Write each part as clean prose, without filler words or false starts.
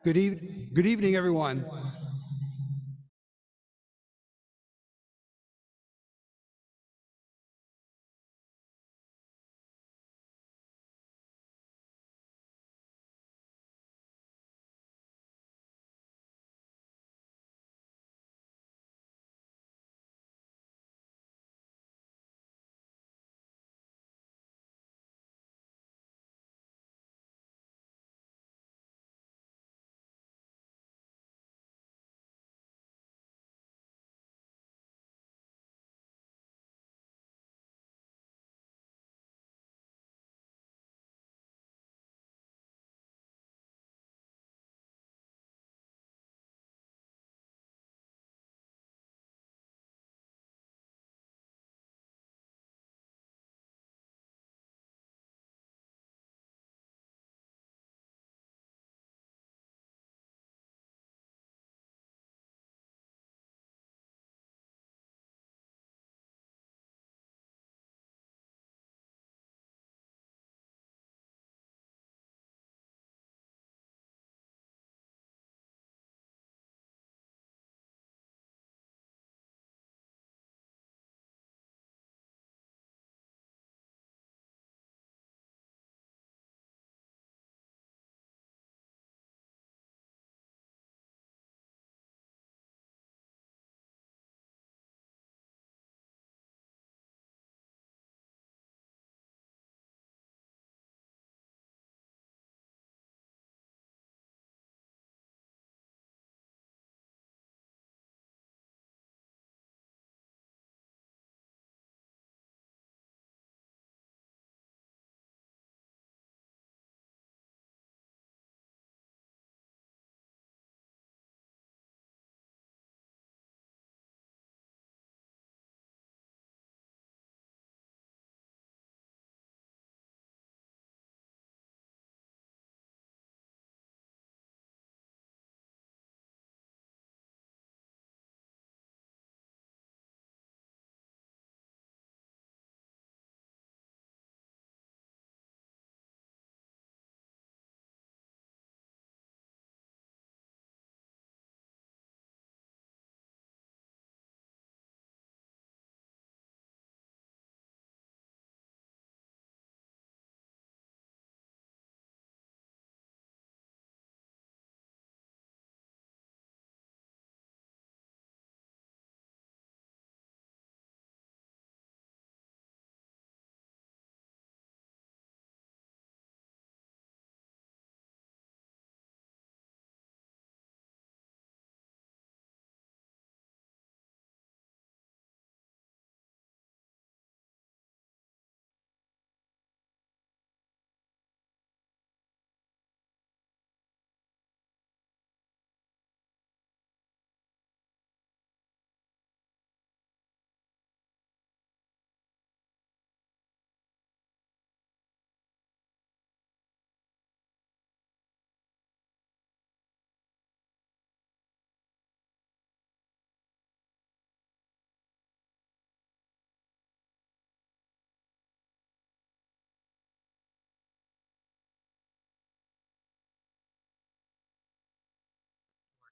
Good evening, everyone.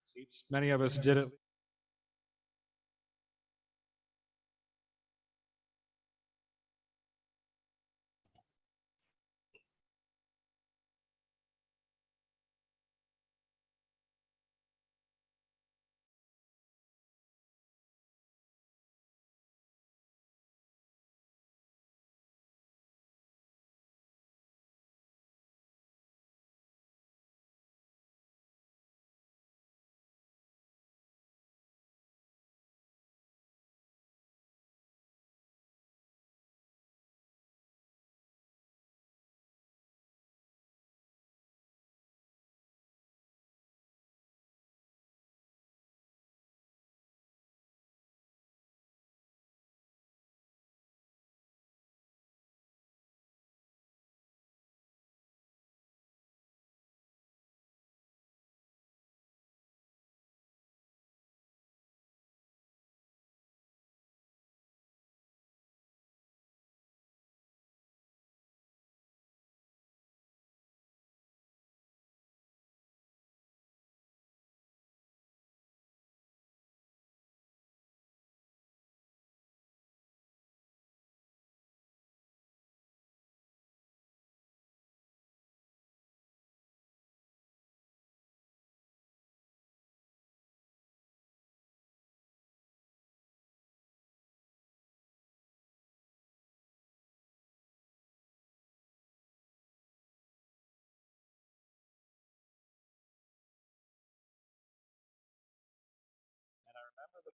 Seats. Many of us did it.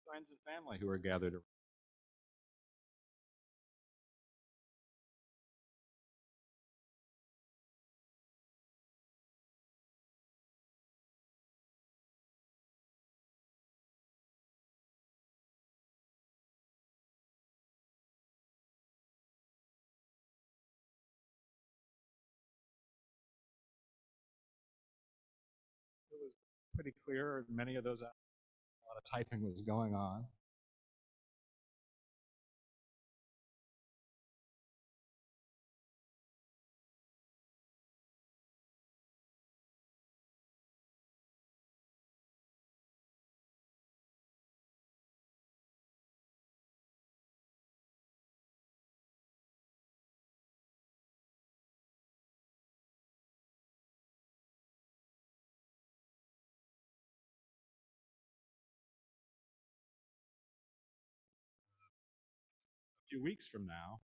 friends and family who are gathered around. It was pretty clear in many of those hours, a lot of typing was going on. A few weeks from now,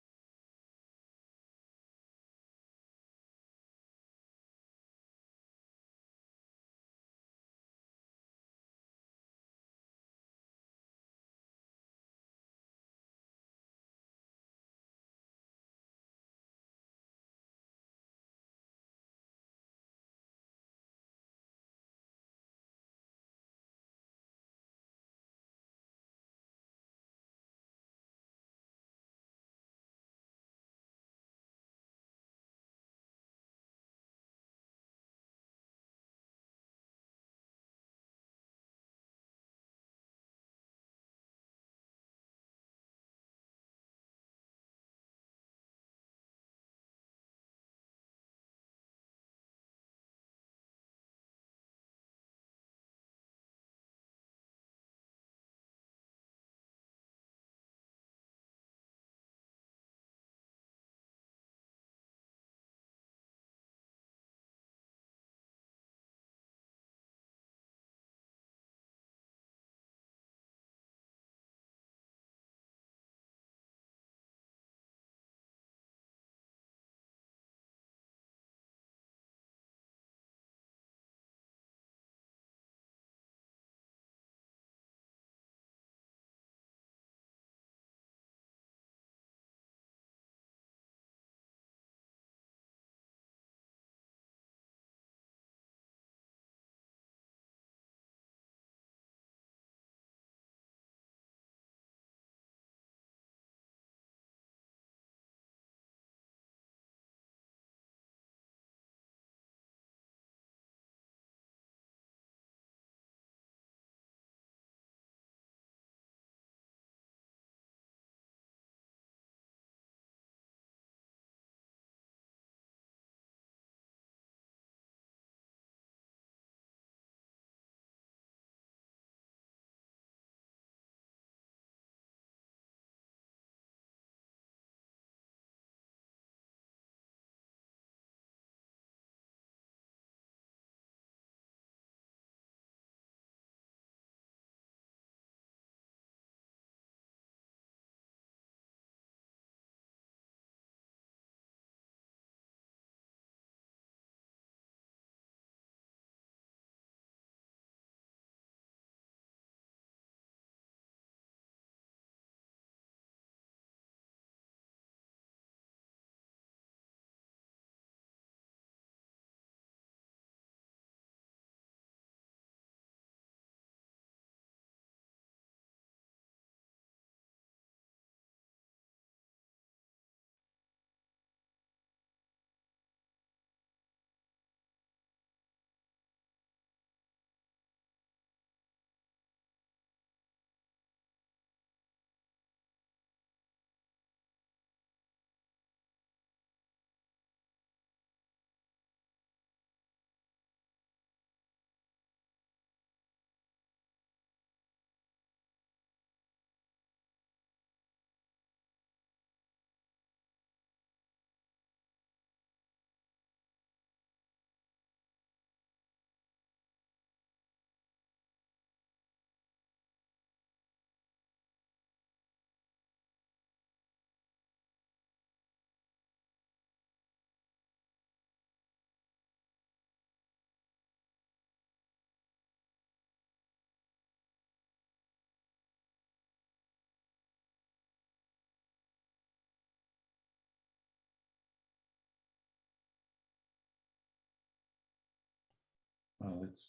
Let's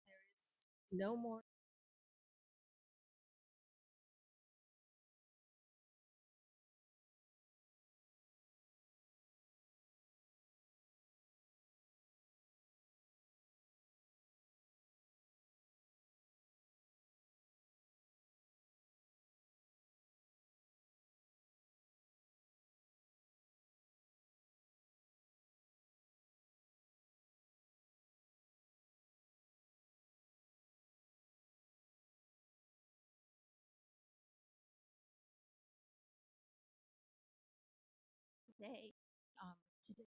There's no more. Today, today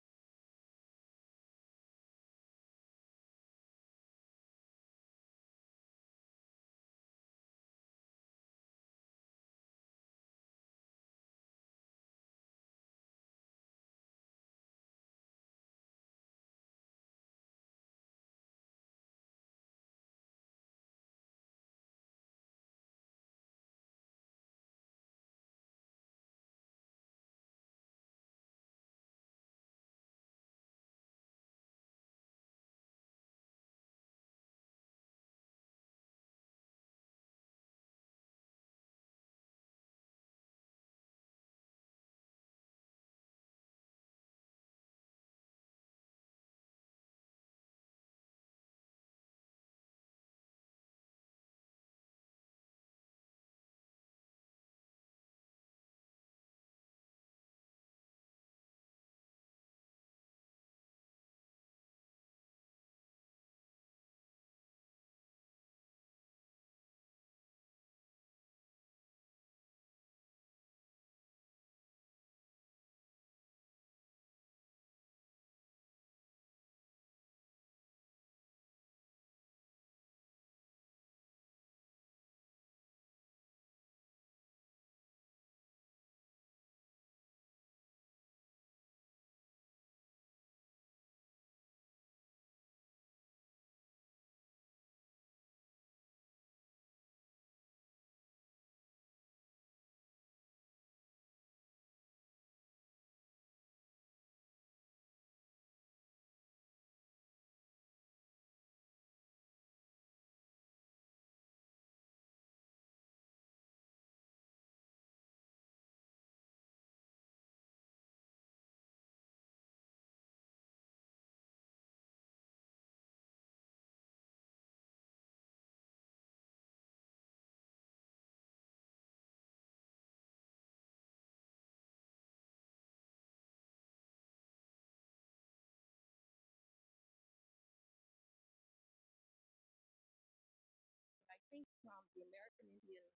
I think from the American Indian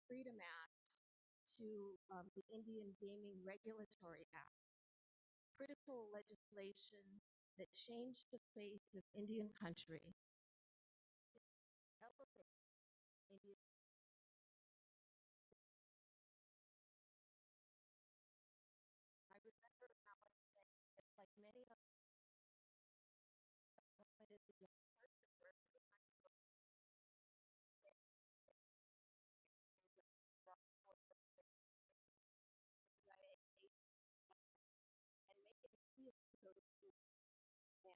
Freedom Act to the Indian Gaming Regulatory Act, critical legislation that changed the face of Indian country, elevated Indian. I remember now that, like many of the young person were and making it feel to go to school. And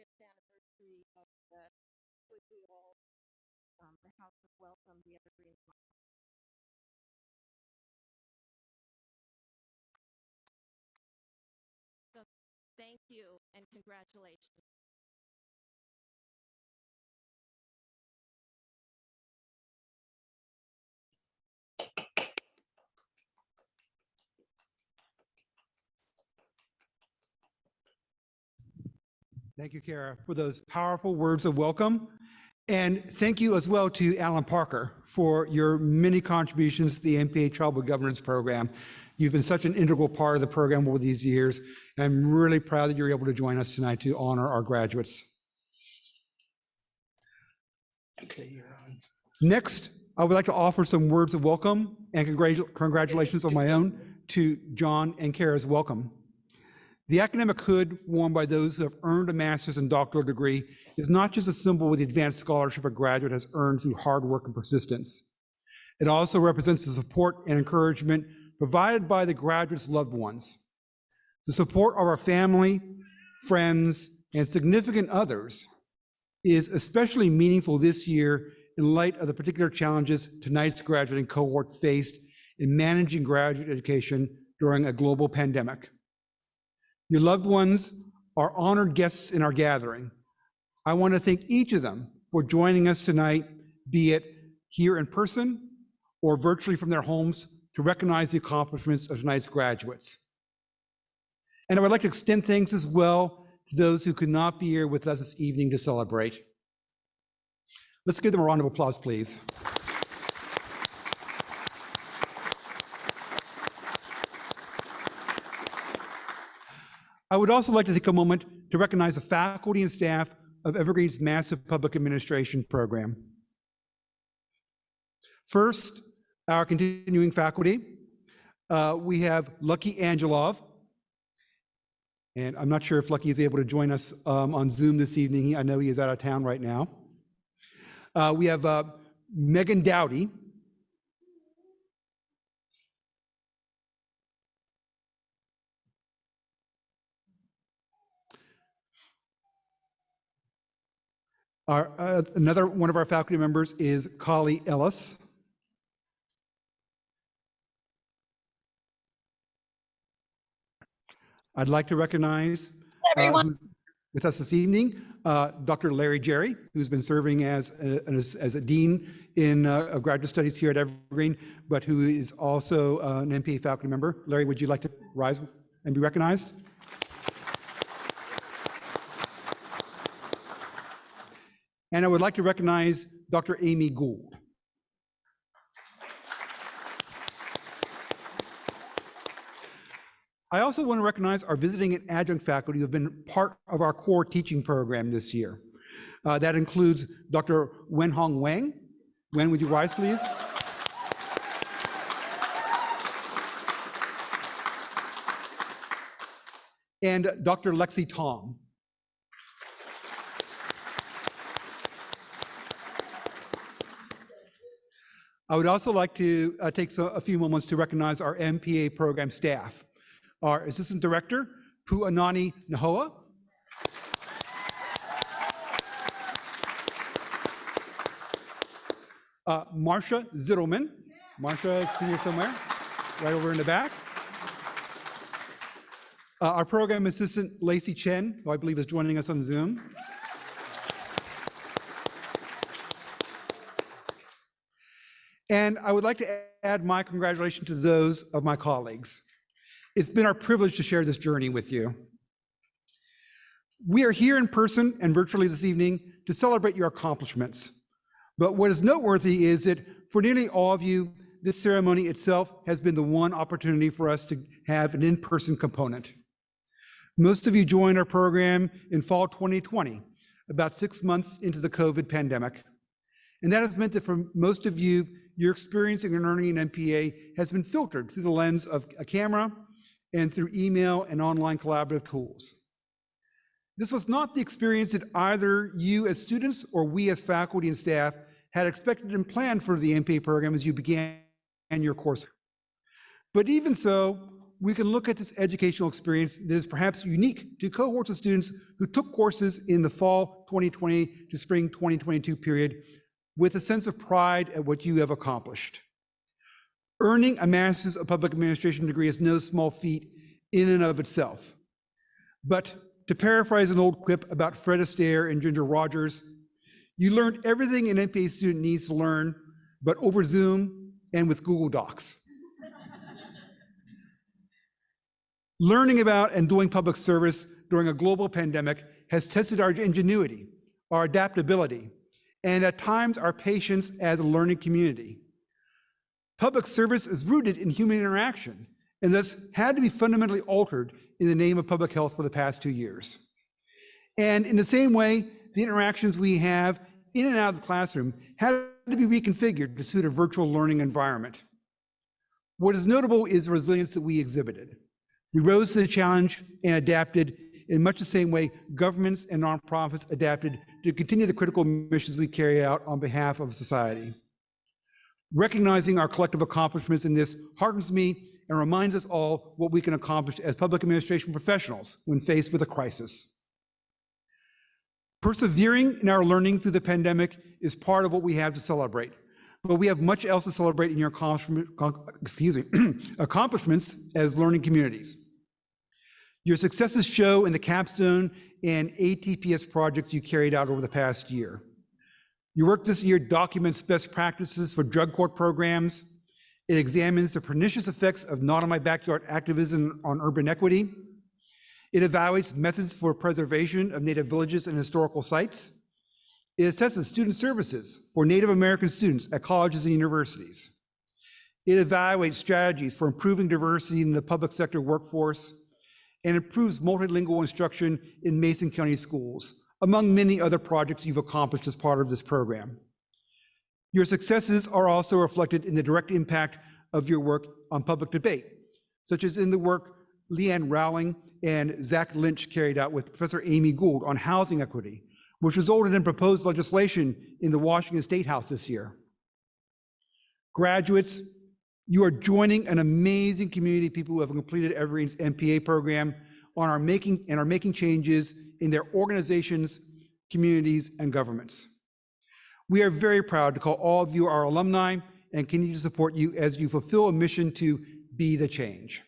40th anniversary of the Hood, we all, the House of Welcome, the Evergreen. So thank you and congratulations. Thank you, Kara, for those powerful words of welcome. And thank you as well to Alan Parker for your many contributions to the MPA Tribal Governance Program. You've been such an integral part of the program over these years. And I'm really proud that you're able to join us tonight to honor our graduates. Okay, you're on. Next, I would like to offer some words of welcome and congratulations of my own to John and Kara's welcome. The academic hood worn by those who have earned a master's and doctoral degree is not just a symbol of the advanced scholarship a graduate has earned through hard work and persistence. It also represents the support and encouragement provided by the graduate's loved ones. The support of our family, friends, and significant others is especially meaningful this year in light of the particular challenges tonight's graduating cohort faced in managing graduate education during a global pandemic. Your loved ones are honored guests in our gathering. I want to thank each of them for joining us tonight, be it here in person or virtually from their homes, to recognize the accomplishments of tonight's graduates. And I would like to extend thanks as well to those who could not be here with us this evening to celebrate. Let's give them a round of applause, please. I would also like to take a moment to recognize the faculty and staff of Evergreen's Master of Public Administration program. First, our continuing faculty. We have Lucky Angelov, and I'm not sure if Lucky is able to join us on Zoom this evening. I know he is out of town right now. We have Megan Dowdy. Another one of our faculty members is Kali Ellis. I'd like to recognize who's with us this evening, Dr. Larry Jerry, who's been serving as a dean in graduate studies here at Evergreen, but who is also an MPA faculty member. Larry, would you like to rise and be recognized? And I would like to recognize Dr. Amy Gould. I also want to recognize our visiting and adjunct faculty who have been part of our core teaching program this year. That includes Dr. Wenhong Wang. Wen, would you rise, please? And Dr. Lexi Tong. I would also like to take a few moments to recognize our MPA program staff. Our Assistant Director, Pu'anani Nahoa. Marsha Zittelman. Marsha is here somewhere, right over in the back. Our Program Assistant, Lacey Chen, who I believe is joining us on Zoom. And I would like to add my congratulations to those of my colleagues. It's been our privilege to share this journey with you. We are here in person and virtually this evening to celebrate your accomplishments. But what is noteworthy is that for nearly all of you, this ceremony itself has been the one opportunity for us to have an in-person component. Most of you joined our program in fall 2020, about 6 months into the COVID pandemic. And that has meant that for most of you, your experience in earning an MPA has been filtered through the lens of a camera and through email and online collaborative tools. This was not the experience that either you as students or we as faculty and staff had expected and planned for the MPA program as you began your course. But even so, we can look at this educational experience that is perhaps unique to cohorts of students who took courses in the fall 2020 to spring 2022 period with a sense of pride at what you have accomplished. Earning a Master's of Public Administration degree is no small feat in and of itself. But to paraphrase an old quip about Fred Astaire and Ginger Rogers, you learned everything an MPA student needs to learn, but over Zoom and with Google Docs. Learning about and doing public service during a global pandemic has tested our ingenuity, our adaptability, and at times our patience as a learning community. Public service is rooted in human interaction and thus had to be fundamentally altered in the name of public health for the past 2 years. And in the same way, the interactions we have in and out of the classroom had to be reconfigured to suit a virtual learning environment. What is notable is the resilience that we exhibited. We rose to the challenge and adapted in much the same way governments and nonprofits adapted to continue the critical missions we carry out on behalf of society. Recognizing our collective accomplishments in this heartens me and reminds us all what we can accomplish as public administration professionals when faced with a crisis. Persevering in our learning through the pandemic is part of what we have to celebrate, but we have much else to celebrate in your accomplishments as learning communities. Your successes show in the capstone and ATPS projects you carried out over the past year. Your work this year documents best practices for drug court programs. It examines the pernicious effects of not in my backyard activism on urban equity. It evaluates methods for preservation of Native villages and historical sites. It assesses student services for Native American students at colleges and universities. It evaluates strategies for improving diversity in the public sector workforce and improves multilingual instruction in Mason County schools, among many other projects you've accomplished as part of this program. Your successes are also reflected in the direct impact of your work on public debate, such as in the work Leanne Rowling and Zach Lynch carried out with Professor Amy Gould on housing equity, which resulted in proposed legislation in the Washington State House this year. Graduates, you are joining an amazing community of people who have completed Evergreen's MPA program and are making changes in their organizations, communities, and governments. We are very proud to call all of you our alumni and continue to support you as you fulfill a mission to be the change.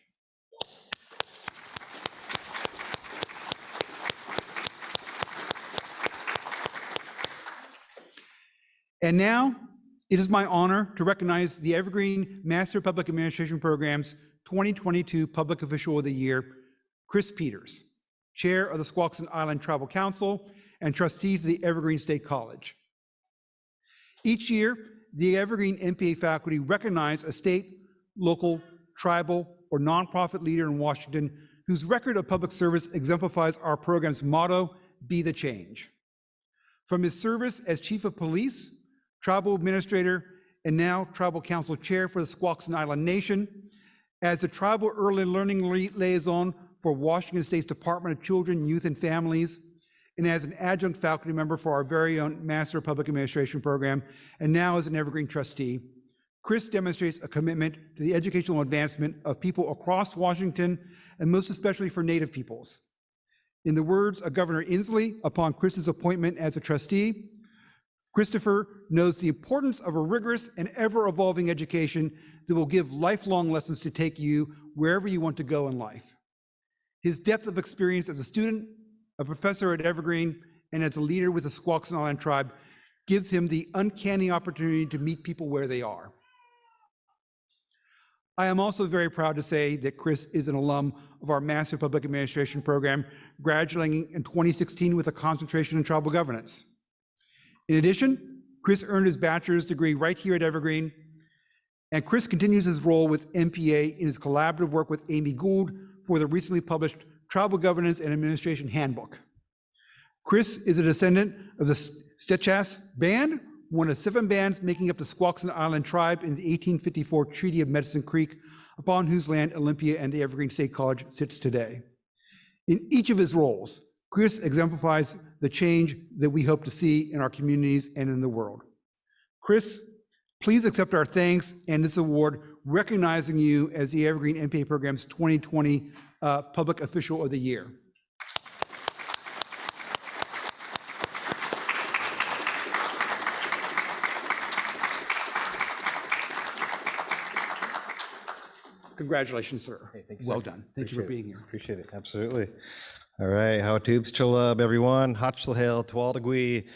And now, it is my honor to recognize the Evergreen Master of Public Administration Program's 2022 Public Official of the Year, Chris Peters, Chair of the Squaxin Island Tribal Council and Trustee to the Evergreen State College. Each year, the Evergreen MPA faculty recognize a state, local, tribal, or nonprofit leader in Washington whose record of public service exemplifies our program's motto, Be the Change. From his service as Chief of Police, Tribal Administrator, and now Tribal Council Chair for the Squaxin Island Nation, as the Tribal Early Learning Liaison for Washington State's Department of Children, Youth, and Families, and as an adjunct faculty member for our very own Master of Public Administration program, and now as an Evergreen trustee, Chris demonstrates a commitment to the educational advancement of people across Washington, and most especially for Native peoples. In the words of Governor Inslee upon Chris's appointment as a trustee, Christopher knows the importance of a rigorous and ever-evolving education that will give lifelong lessons to take you wherever you want to go in life. His depth of experience as a student, a professor at Evergreen, and as a leader with the Squaxin Island tribe gives him the uncanny opportunity to meet people where they are. I am also very proud to say that Chris is an alum of our Master of Public Administration program, graduating in 2016 with a concentration in tribal governance. In addition, Chris earned his bachelor's degree right here at Evergreen, and Chris continues his role with MPA in his collaborative work with Amy Gould for the recently published Tribal Governance and Administration Handbook. Chris is a descendant of the Stechas Band, one of 7 bands making up the Squaxin Island tribe in the 1854 Treaty of Medicine Creek, upon whose land Olympia and the Evergreen State College sits today. In each of his roles, Chris exemplifies the change that we hope to see in our communities and in the world. Chris, please accept our thanks and this award, recognizing you as the Evergreen MPA Program's 2020 Public Official of the Year. Congratulations, sir. Hey, thank you, Well sir. done. Thank you for being here. Appreciate it. Absolutely. All right. How tubes chalub, everyone. Hachlalhail, Tualdagui,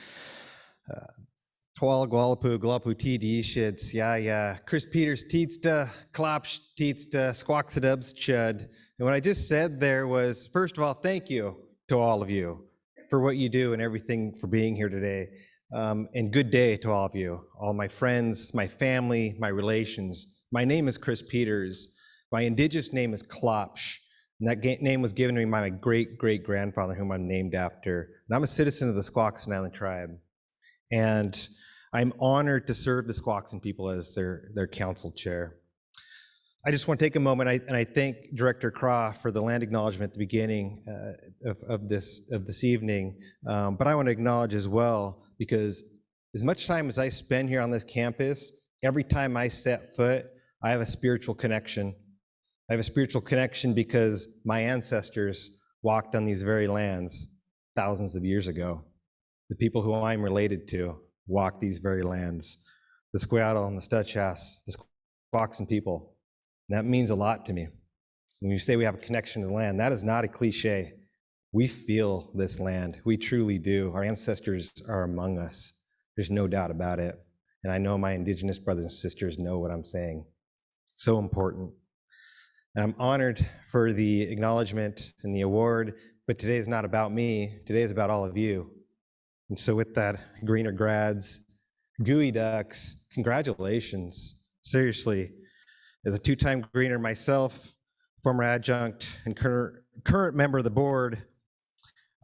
Tual Gualapu, Gualapu TD shits. Yeah. Chris Peters, Teetsta, Klopsch, Teetsta, Squawksadubs, Chud. And what I just said there was, first of all, thank you to all of you for what you do and everything for being here today. And good day to all of you, all my friends, my family, my relations. My name is Chris Peters. My indigenous name is Klopsch, and that name was given to me by my great-great-grandfather, whom I'm named after. And I'm a citizen of the Squaxin Island tribe. And I'm honored to serve the Squaxin people as their council chair. I just want to take a moment, and I thank Director Craw for the land acknowledgement at the beginning of this evening. But I want to acknowledge as well, because as much time as I spend here on this campus, every time I set foot, I have a spiritual connection. I have a spiritual connection because my ancestors walked on these very lands thousands of years ago. The people who I'm related to walked these very lands. The Squattlehaul and the Stutchas, the Squaxin people. And that means a lot to me. When you say we have a connection to the land, that is not a cliche. We feel this land. We truly do. Our ancestors are among us. There's no doubt about it. And I know my indigenous brothers and sisters know what I'm saying. So important. And I'm honored for the acknowledgement and the award, but today is not about me. Today is about all of you. And so with that, Greener grads, Gooey Ducks, congratulations. Seriously, as a two-time Greener myself, former adjunct and current member of the board,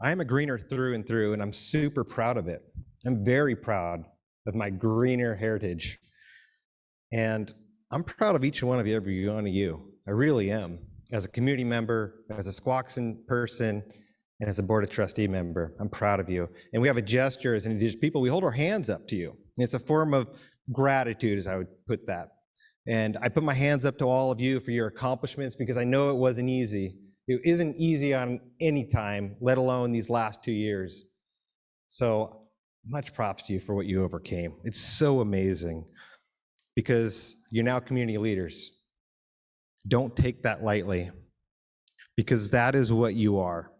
I'm a Greener through and through, and I'm super proud of it. I'm very proud of my Greener heritage. And I'm proud of each one of you, every one of you. I really am. As a community member, as a Squaxin person, and as a Board of Trustee member, I'm proud of you. And we have a gesture as Indigenous people. We hold our hands up to you. It's a form of gratitude, as I would put that. And I put my hands up to all of you for your accomplishments, because I know it wasn't easy. It isn't easy on any time, let alone these last 2 years. So much props to you for what you overcame. It's so amazing, because you're now community leaders. Don't take that lightly, because that is what you are.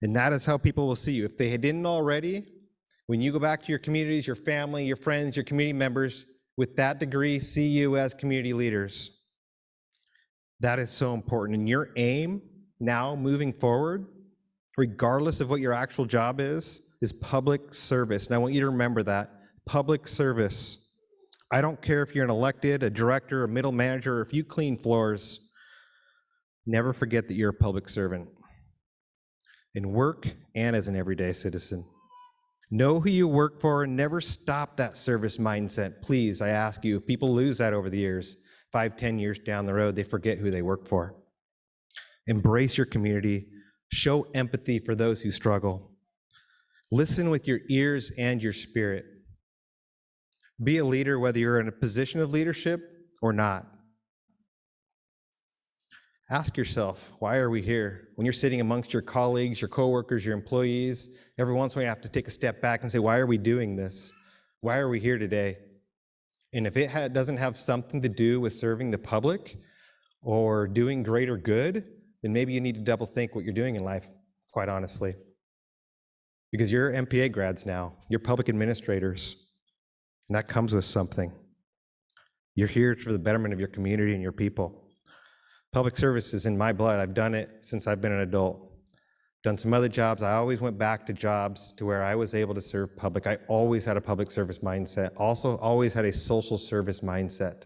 And that is how people will see you. If they didn't already, when you go back to your communities, your family, your friends, your community members, with that degree, see you as community leaders. That is so important. And your aim now moving forward, regardless of what your actual job is public service. And I want you to remember that, public service. I don't care if you're an elected, a director, a middle manager, or if you clean floors, never forget that you're a public servant in work and as an everyday citizen. Know who you work for and never stop that service mindset. Please, I ask you, people lose that over the years. 5-10 years down the road, they forget who they work for. Embrace your community. Show empathy for those who struggle. Listen with your ears and your spirit. Be a leader whether you're in a position of leadership or not. Ask yourself, why are we here? When you're sitting amongst your colleagues, your coworkers, your employees, every once in a while you have to take a step back and say, why are we doing this? Why are we here today? And if it doesn't have something to do with serving the public or doing greater good, then maybe you need to double think what you're doing in life, quite honestly. Because you're MPA grads now, you're public administrators. And that comes with something. You're here for the betterment of your community and your people. Public service is in my blood. I've done it since I've been an adult. Done some other jobs. I always went back to jobs to where I was able to serve public. I always had a public service mindset. Also, always had a social service mindset.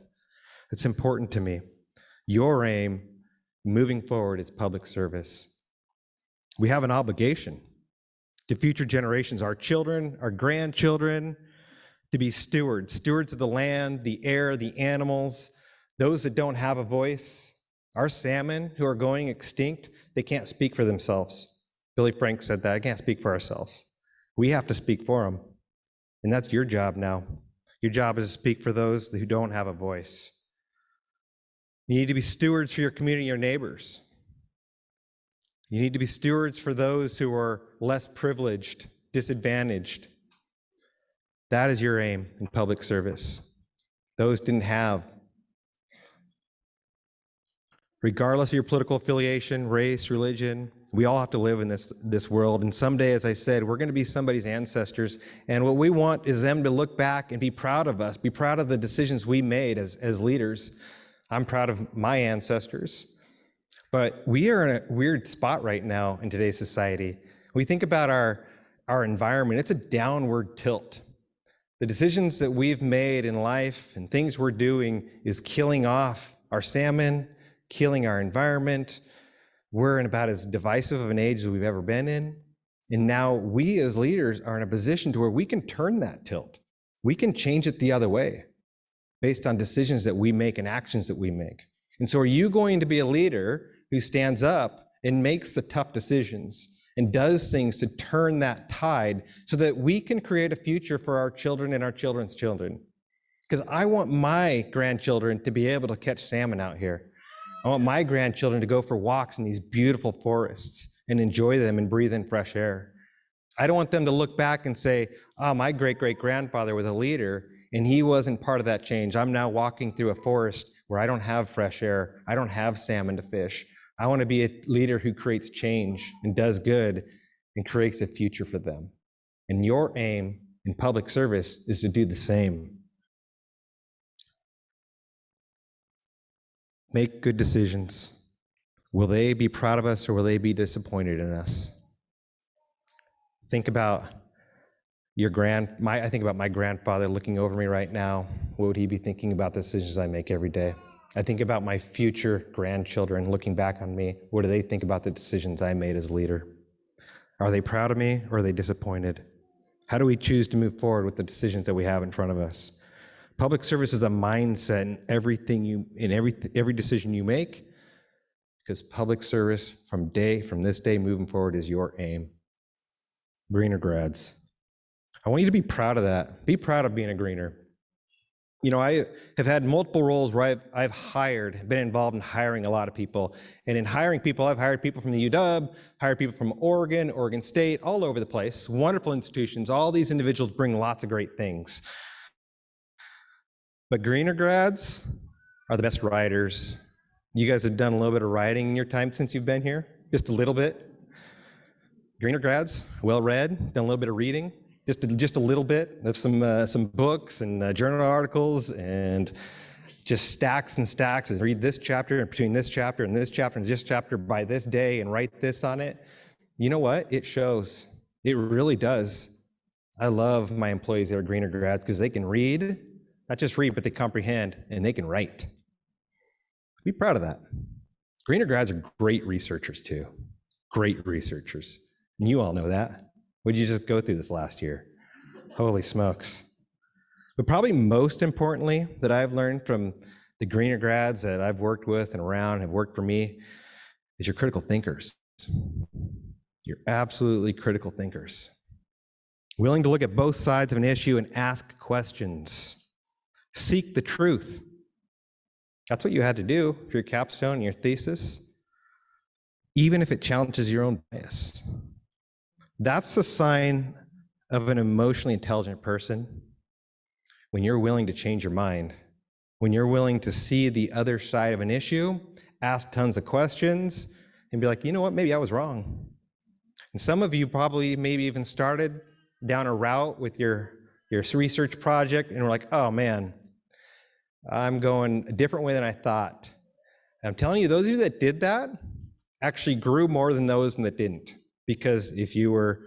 It's important to me. Your aim moving forward is public service. We have an obligation to future generations, our children, our grandchildren, to be stewards of the land, the air, the animals, those that don't have a voice. Our salmon who are going extinct, they can't speak for themselves. Billy Frank said that, I can't speak for ourselves. We have to speak for them. And that's your job now. Your job is to speak for those who don't have a voice. You need to be stewards for your community, your neighbors. You need to be stewards for those who are less privileged, disadvantaged. That is your aim in public service. Those didn't have. Regardless of your political affiliation, race, religion, we all have to live in this world. And someday, as I said, we're going to be somebody's ancestors. And what we want is them to look back and be proud of us, be proud of the decisions we made as leaders. I'm proud of my ancestors. But we are in a weird spot right now in today's society. We think about our environment, it's a downward tilt. The decisions that we've made in life and things we're doing is killing off our salmon, killing our environment. We're in about as divisive of an age as we've ever been in. And now we as leaders are in a position to where we can turn that tilt. We can change it the other way based on decisions that we make and actions that we make. And so are you going to be a leader who stands up and makes the tough decisions and does things to turn that tide so that we can create a future for our children and our children's children? Because I want my grandchildren to be able to catch salmon out here. I want my grandchildren to go for walks in these beautiful forests and enjoy them and breathe in fresh air. I don't want them to look back and say, oh, my great-great-grandfather was a leader and he wasn't part of that change. I'm now walking through a forest where I don't have fresh air. I don't have salmon to fish. I want to be a leader who creates change and does good and creates a future for them. And your aim in public service is to do the same. Make good decisions. Will they be proud of us or will they be disappointed in us? Think about I think about my grandfather looking over me right now. What would he be thinking about the decisions I make every day? I think about my future grandchildren looking back on me. What do they think about the decisions I made as leader? Are they proud of me or are they disappointed? How do we choose to move forward with the decisions that we have in front of us? Public service is a mindset in every decision you make, because public service from this day moving forward is your aim. Greener grads, I want you to be proud of that. Be proud of being a greener. You know, I have had multiple roles where I've been involved in hiring a lot of people. And in hiring people, I've hired people from the UW, hired people from Oregon, Oregon State, all over the place. Wonderful institutions. All these individuals bring lots of great things. But greener grads are the best writers. You guys have done a little bit of writing in your time since you've been here, just a little bit. Greener grads, well read, done a little bit of reading. Just a little bit of some books and journal articles and just stacks and stacks, and read this chapter and between this chapter and this chapter and this chapter by this day and write this on it. You know what? It shows. It really does. I love my employees that are greener grads because they can read, not just read, but they comprehend and they can write. Be proud of that. Greener grads are great researchers too. Great researchers. And you all know that. What did you just go through this last year? Holy smokes. But probably most importantly that I've learned from the greener grads that I've worked with and around have worked for me is you're critical thinkers. You're absolutely critical thinkers. Willing to look at both sides of an issue and ask questions. Seek the truth. That's what you had to do for your capstone and your thesis, even if it challenges your own bias. That's the sign of an emotionally intelligent person. When you're willing to change your mind, when you're willing to see the other side of an issue, ask tons of questions, and be like, you know what, maybe I was wrong. And some of you probably maybe even started down a route with your research project and were like, oh man, I'm going a different way than I thought. And I'm telling you, those of you that did that actually grew more than those that didn't. Because if you were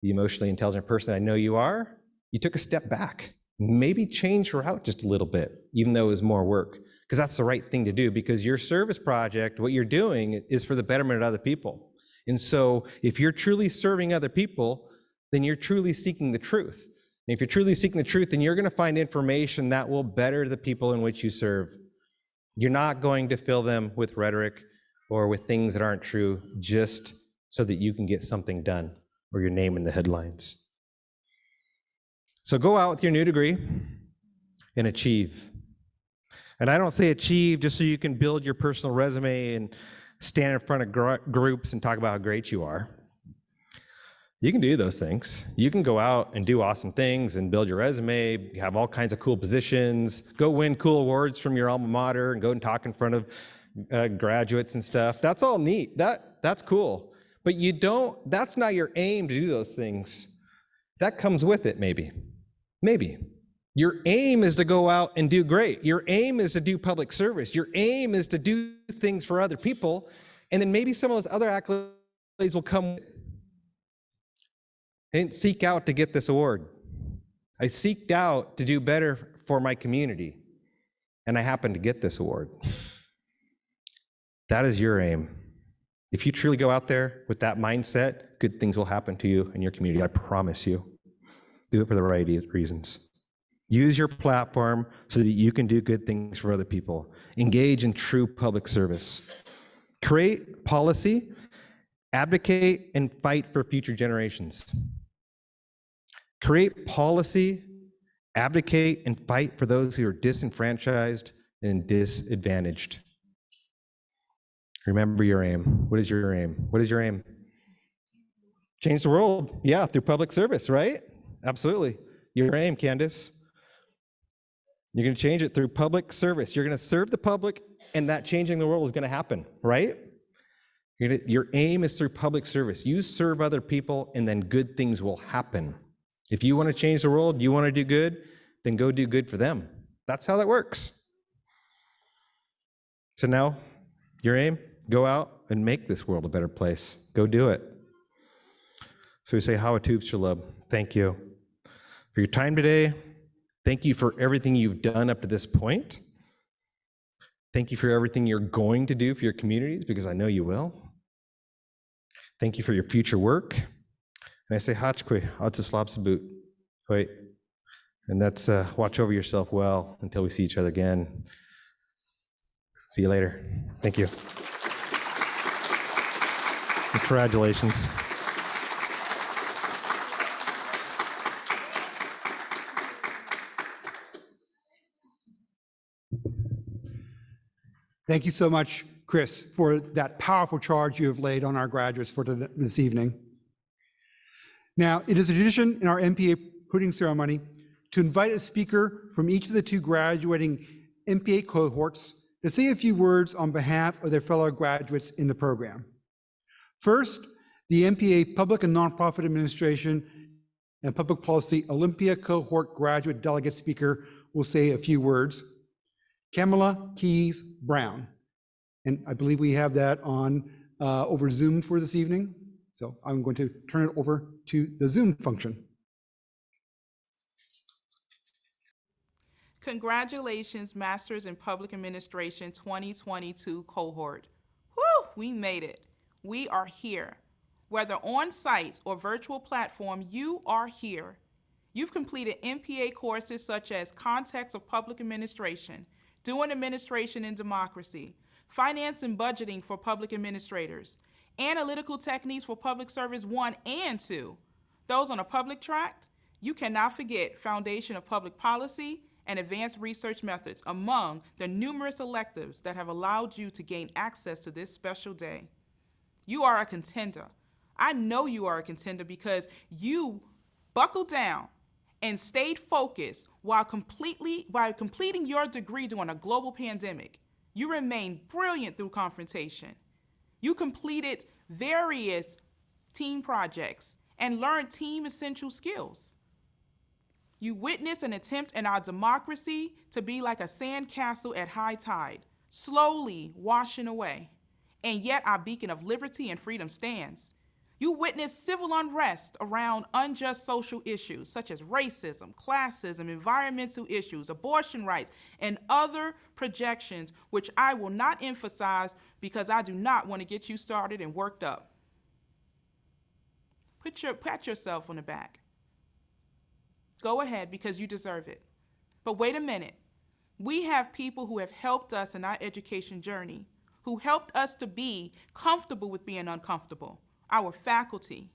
the emotionally intelligent person I know you are, you took a step back, maybe changed route just a little bit, even though it was more work, because that's the right thing to do, because your service project, what you're doing is for the betterment of other people. And so if you're truly serving other people, then you're truly seeking the truth. And if you're truly seeking the truth, then you're going to find information that will better the people in which you serve. You're not going to fill them with rhetoric or with things that aren't true just so that you can get something done or your name in the headlines. So go out with your new degree and achieve. And I don't say achieve just so you can build your personal resume and stand in front of groups and talk about how great you are. You can do those things. You can go out and do awesome things and build your resume, have all kinds of cool positions, go win cool awards from your alma mater and go and talk in front of graduates and stuff. That's all neat. That's cool. But that's not your aim to do those things. That comes with it, maybe. Maybe. Your aim is to go out and do great. Your aim is to do public service. Your aim is to do things for other people. And then maybe some of those other accolades will come. I didn't seek out to get this award. I seeked out to do better for my community. And I happened to get this award. That is your aim. If you truly go out there with that mindset, good things will happen to you and your community. I promise you. Do it for the right reasons. Use your platform so that you can do good things for other people. Engage in true public service. Create policy, advocate, and fight for future generations. Create policy, advocate, and fight for those who are disenfranchised and disadvantaged. Remember your aim. What is your aim? What is your aim? Change the world. Yeah, through public service, right? Absolutely. Your aim, Candace. You're going to change it through public service. You're going to serve the public, and that changing the world is going to happen, right? Your aim is through public service. You serve other people, and then good things will happen. If you want to change the world, you want to do good, then go do good for them. That's how that works. So now, your aim, go out and make this world a better place. Go do it. So we say, Hawatub Shalom. Thank you for your time today. Thank you for everything you've done up to this point. Thank you for everything you're going to do for your communities, because I know you will. Thank you for your future work. And I say, Hachkwe, Atsuslapsabut. Wait. And that's watch over yourself well until we see each other again. See you later. Thank you. Congratulations. Thank you so much, Chris, for that powerful charge you have laid on our graduates for this evening. Now, it is a tradition in our MPA hooding ceremony to invite a speaker from each of the two graduating MPA cohorts to say a few words on behalf of their fellow graduates in the program. First, the MPA Public and Nonprofit Administration and Public Policy Olympia Cohort Graduate Delegate Speaker will say a few words. Kamala Keys Brown. And I believe we have that on over Zoom for this evening. So I'm going to turn it over to the Zoom function. Congratulations, Masters in Public Administration 2022 cohort. Whew, we made it. We are here. Whether on-site or virtual platform, you are here. You've completed MPA courses such as Context of Public Administration, Doing Administration in Democracy, Finance and Budgeting for Public Administrators, Analytical Techniques for Public Service 1 and 2. Those on a public track, you cannot forget Foundation of Public Policy and Advanced Research Methods, among the numerous electives that have allowed you to gain access to this special day. You are a contender. I know you are a contender because you buckled down and stayed focused while completing your degree during a global pandemic. You remained brilliant through confrontation. You completed various team projects and learned team essential skills. You witnessed an attempt in our democracy to be like a sandcastle at high tide, slowly washing away, and yet our beacon of liberty and freedom stands. You witnessed civil unrest around unjust social issues such as racism, classism, environmental issues, abortion rights, and other projections, which I will not emphasize because I do not want to get you started and worked up. Pat yourself on the back. Go ahead because you deserve it. But wait a minute. We have people who have helped us in our education journey, who helped us to be comfortable with being uncomfortable. Our faculty,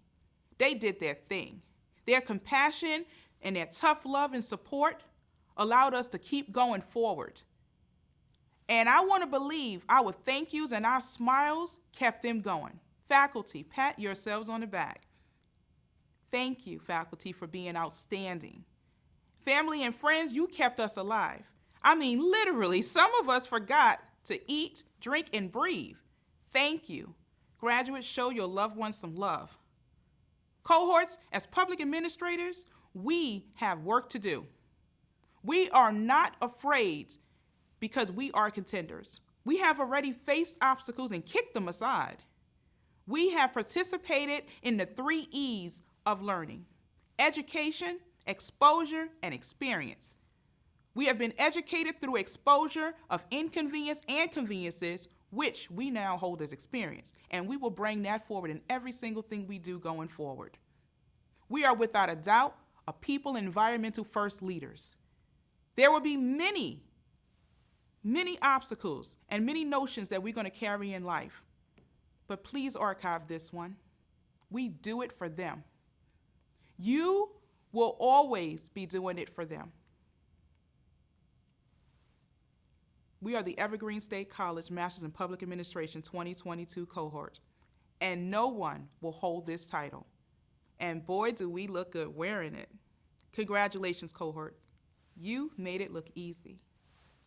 they did their thing. Their compassion and their tough love and support allowed us to keep going forward. And I want to believe our thank yous and our smiles kept them going. Faculty, pat yourselves on the back. Thank you, faculty, for being outstanding. Family and friends, you kept us alive. I mean, literally, some of us forgot to eat, drink, and breathe. Thank you. Graduates, show your loved ones some love. Cohorts, as public administrators, we have work to do. We are not afraid because we are contenders. We have already faced obstacles and kicked them aside. We have participated in the 3 E's of learning: education, exposure, and experience. We have been educated through exposure of inconvenience and conveniences, which we now hold as experience, and we will bring that forward in every single thing we do going forward. We are without a doubt a people and environmental first leaders. There will be many obstacles and many notions that we're going to carry in life, but please archive this one. We do it for them. You will always be doing it for them. We are the Evergreen State College Masters in Public Administration 2022 cohort, and no one will hold this title. And boy, do we look good wearing it. Congratulations, cohort. You made it look easy.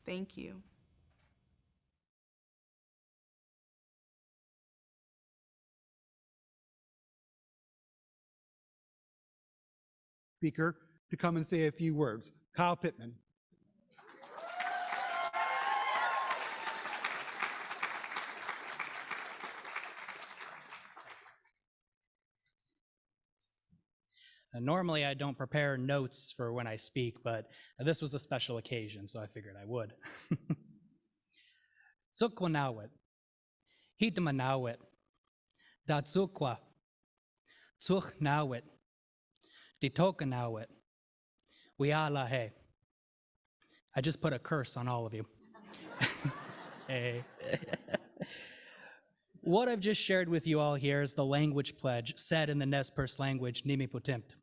Thank you. Speaker to come and say a few words. Kyle Pittman. Normally, I don't prepare notes for when I speak, but this was a special occasion, so I figured I would. Tsukwanawit, Hitamanawit, Datsukwa, Tsuknawit, Ditokanawit, Wialahe. I just put a curse on all of you. Hey. What I've just shared with you all here is the language pledge said in the Nez Perce language, Nimiputimpt.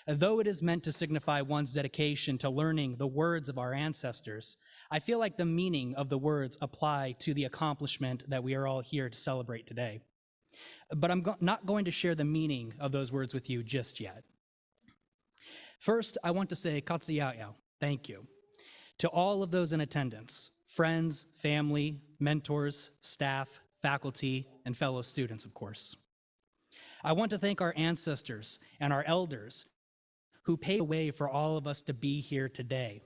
Though it is meant to signify one's dedication to learning the words of our ancestors, I feel like the meaning of the words apply to the accomplishment that we are all here to celebrate today. But I'm not going to share the meaning of those words with you just yet. First, I want to say katsiyao, thank you, to all of those in attendance, friends, family, mentors, staff, faculty, and fellow students, of course. I want to thank our ancestors and our elders who paved the way for all of us to be here today.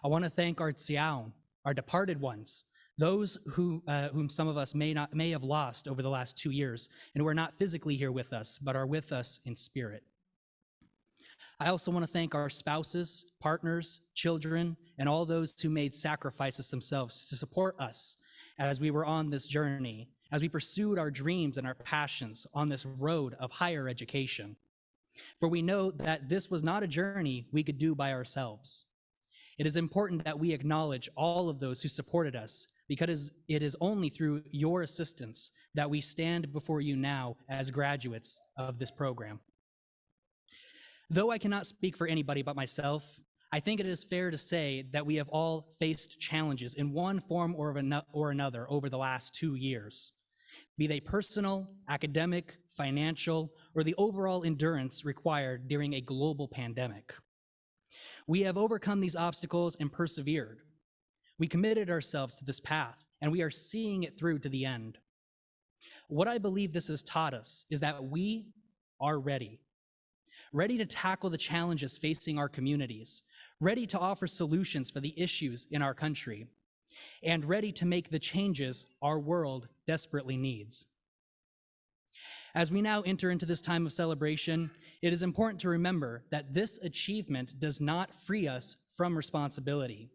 I want to thank our tsiaon, our departed ones, those whom some of us may have lost over the last 2 years and who are not physically here with us, but are with us in spirit. I also want to thank our spouses, partners, children, and all those who made sacrifices themselves to support us as we were on this journey, as we pursued our dreams and our passions on this road of higher education. For we know that this was not a journey we could do by ourselves. It is important that we acknowledge all of those who supported us, because it is only through your assistance that we stand before you now as graduates of this program. Though I cannot speak for anybody but myself, I think it is fair to say that we have all faced challenges in one form or another over the last 2 years, be they personal, academic, financial, or the overall endurance required during a global pandemic. We have overcome these obstacles and persevered. We committed ourselves to this path, and we are seeing it through to the end. What I believe this has taught us is that we are ready to tackle the challenges facing our communities, ready to offer solutions for the issues in our country, and ready to make the changes our world desperately needs. As we now enter into this time of celebration, it is important to remember that this achievement does not free us from responsibility.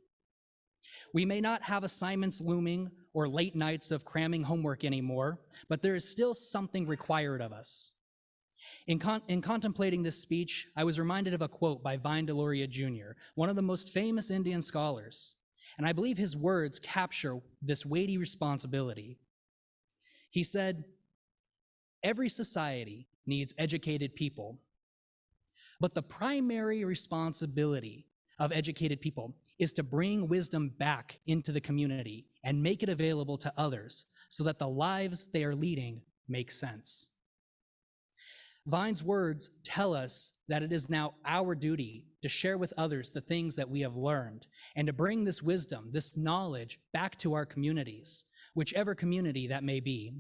We may not have assignments looming or late nights of cramming homework anymore, but there is still something required of us. In contemplating this speech, I was reminded of a quote by Vine Deloria Jr., one of the most famous Indian scholars, and I believe his words capture this weighty responsibility. He said, "Every society needs educated people, but the primary responsibility of educated people is to bring wisdom back into the community and make it available to others so that the lives they are leading make sense. Vine's words tell us that it is now our duty to share with others the things that we have learned and to bring this wisdom, this knowledge back to our communities, whichever community that may be.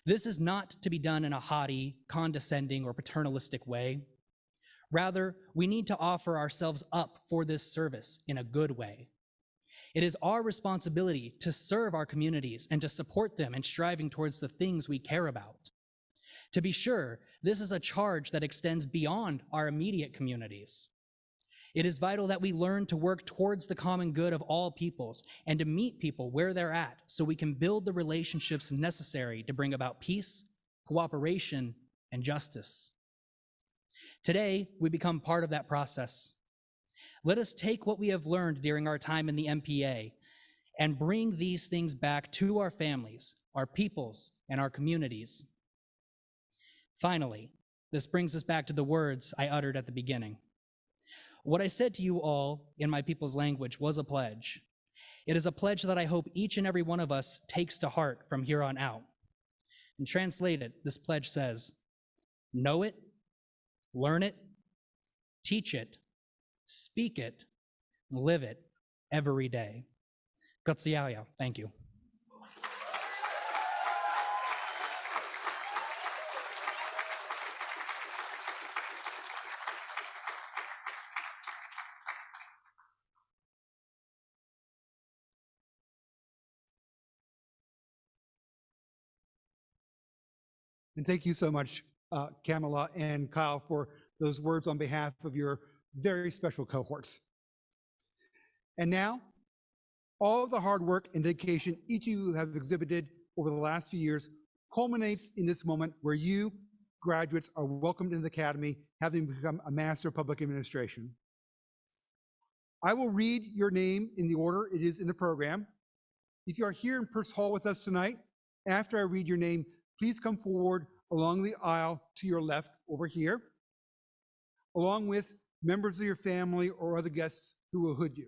This is not to be done in a haughty, condescending, or paternalistic way. Rather, we need to offer ourselves up for this service in a good way. It is our responsibility to serve our communities and to support them in striving towards the things we care about. To be sure, this is a charge that extends beyond our immediate communities. It is vital that we learn to work towards the common good of all peoples and to meet people where they're at so we can build the relationships necessary to bring about peace, cooperation, and justice. Today, we become part of that process. Let us take what we have learned during our time in the MPA and bring these things back to our families, our peoples, and our communities. Finally, this brings us back to the words I uttered at the beginning. What I said to you all in my people's language was a pledge. It is a pledge that I hope each and every one of us takes to heart from here on out. And translated, this pledge says, know it, learn it, teach it, speak it, live it every day. Katsiaya, thank you. And thank you so much, Kamala and Kyle, for those words on behalf of your very special cohorts. And now, all of the hard work and dedication each of you have exhibited over the last few years culminates in this moment where you, graduates, are welcomed into the Academy, having become a Master of Public Administration. I will read your name in the order it is in the program. If you are here in Purse Hall with us tonight, after I read your name, please come forward along the aisle to your left over here, along with members of your family or other guests who will hood you.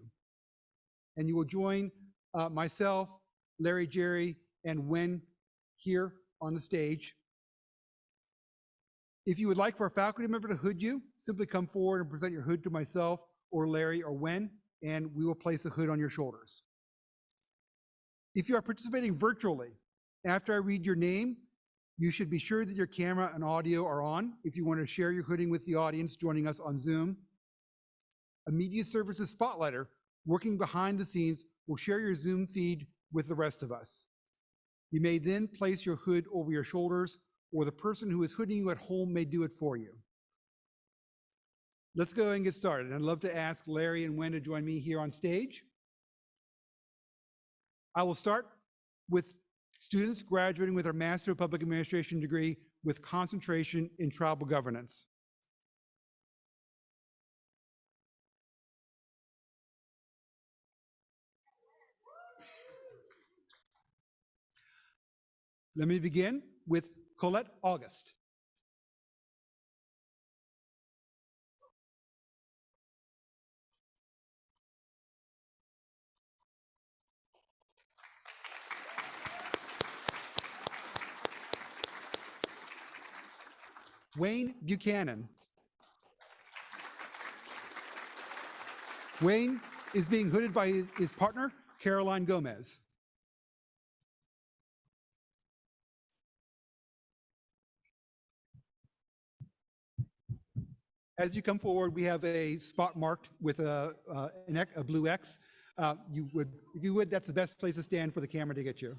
And you will join myself, Larry, Jerry, and Wen here on the stage. If you would like for a faculty member to hood you, simply come forward and present your hood to myself or Larry or Wen, and we will place a hood on your shoulders. If you are participating virtually, after I read your name, you should be sure that your camera and audio are on if you want to share your hooding with the audience joining us on Zoom. A media services spotlighter working behind the scenes will share your Zoom feed with the rest of us. You may then place your hood over your shoulders, or the person who is hooding you at home may do it for you. Let's go ahead and get started. I'd love to ask Larry and Wen to join me here on stage. I will start with students graduating with our Master of Public Administration degree with concentration in tribal governance. Let me begin with Colette August. Wayne Buchanan. Wayne is being hooded by his partner, Caroline Gomez. As you come forward, we have a spot marked with a blue X. If you would, that's the best place to stand for the camera to get you.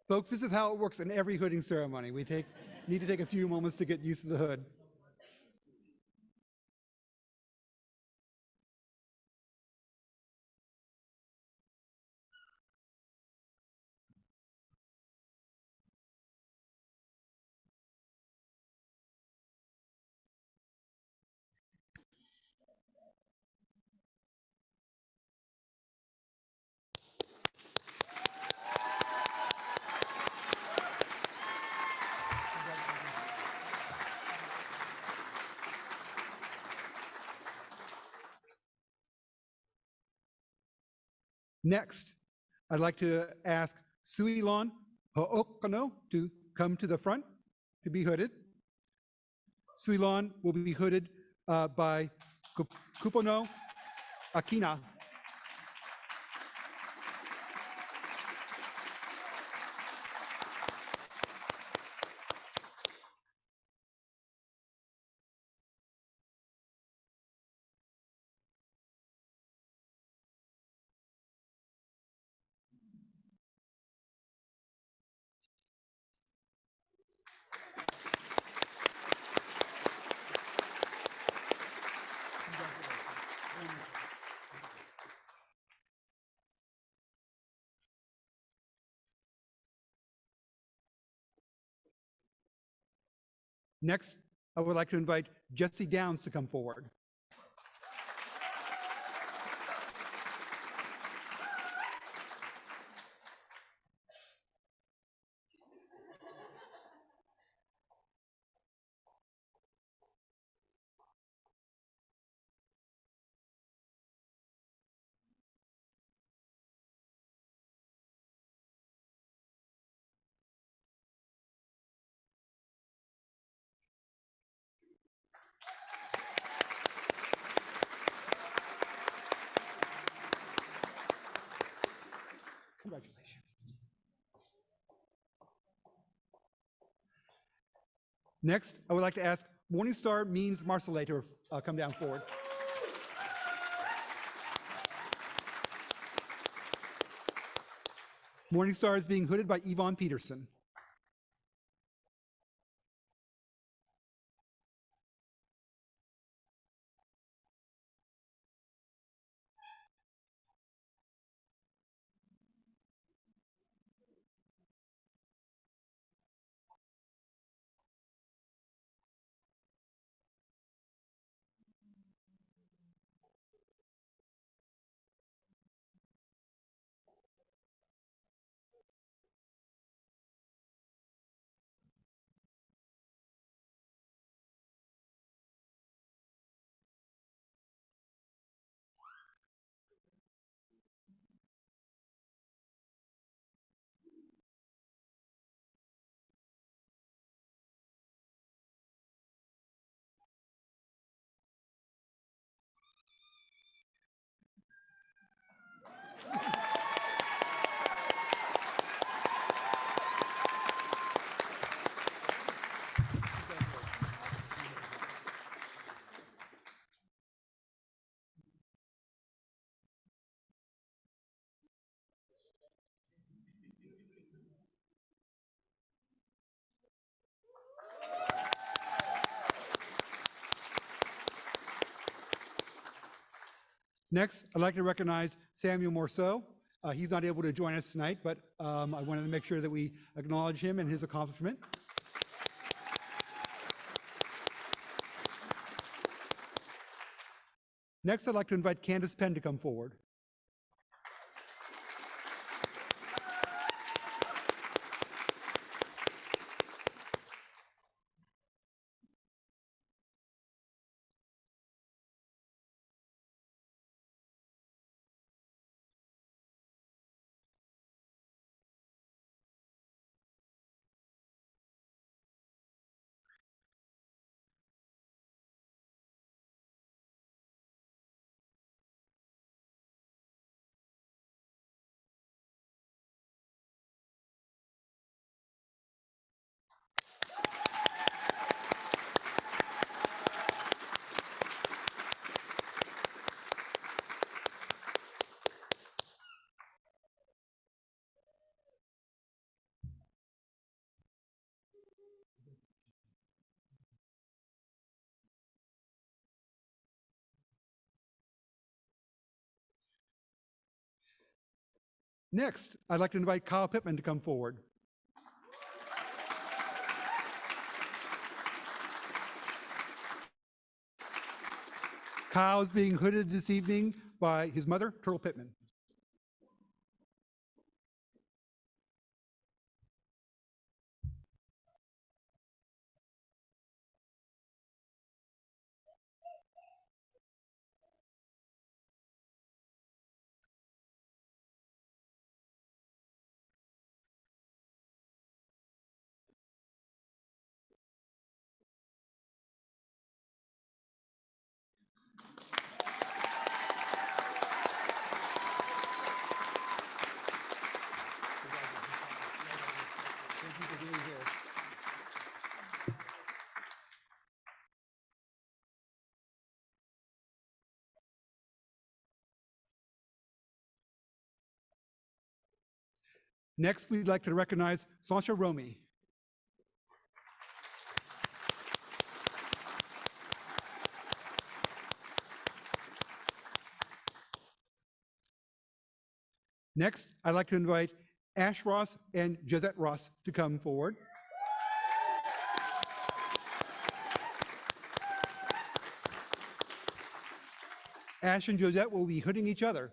Folks, this is how it works in every hooding ceremony. We need to take a few moments to get used to the hood. Next, I'd like to ask Suilon Ho'okano to come to the front to be hooded. Suilon will be hooded by Kupono Akina. Next, I would like to invite Jesse Downs to come forward. Congratulations. Next, I would like to ask Morningstar Means Marcellet to come down forward. Morningstar is being hooded by Yvonne Peterson. Next, I'd like to recognize Samuel Morceau. He's not able to join us tonight, but I wanted to make sure that we acknowledge him and his accomplishment. Next, I'd like to invite Candace Penn to come forward. Next, I'd like to invite Kyle Pittman to come forward. Kyle is being hooded this evening by his mother, Turtle Pittman. Next, we'd like to recognize Sasha Romy. Next, I'd like to invite Ash Ross and Josette Ross to come forward. Ash and Josette will be hooding each other.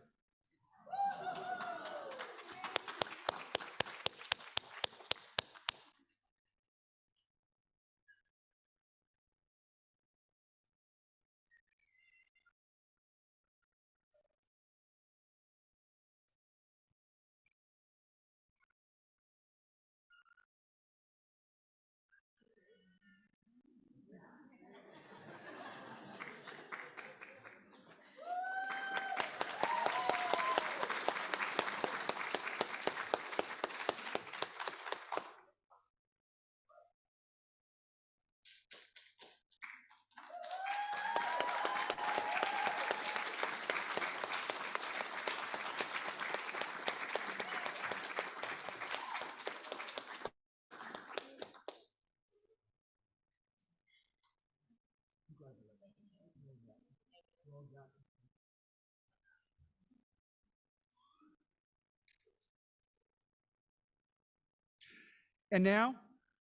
And now,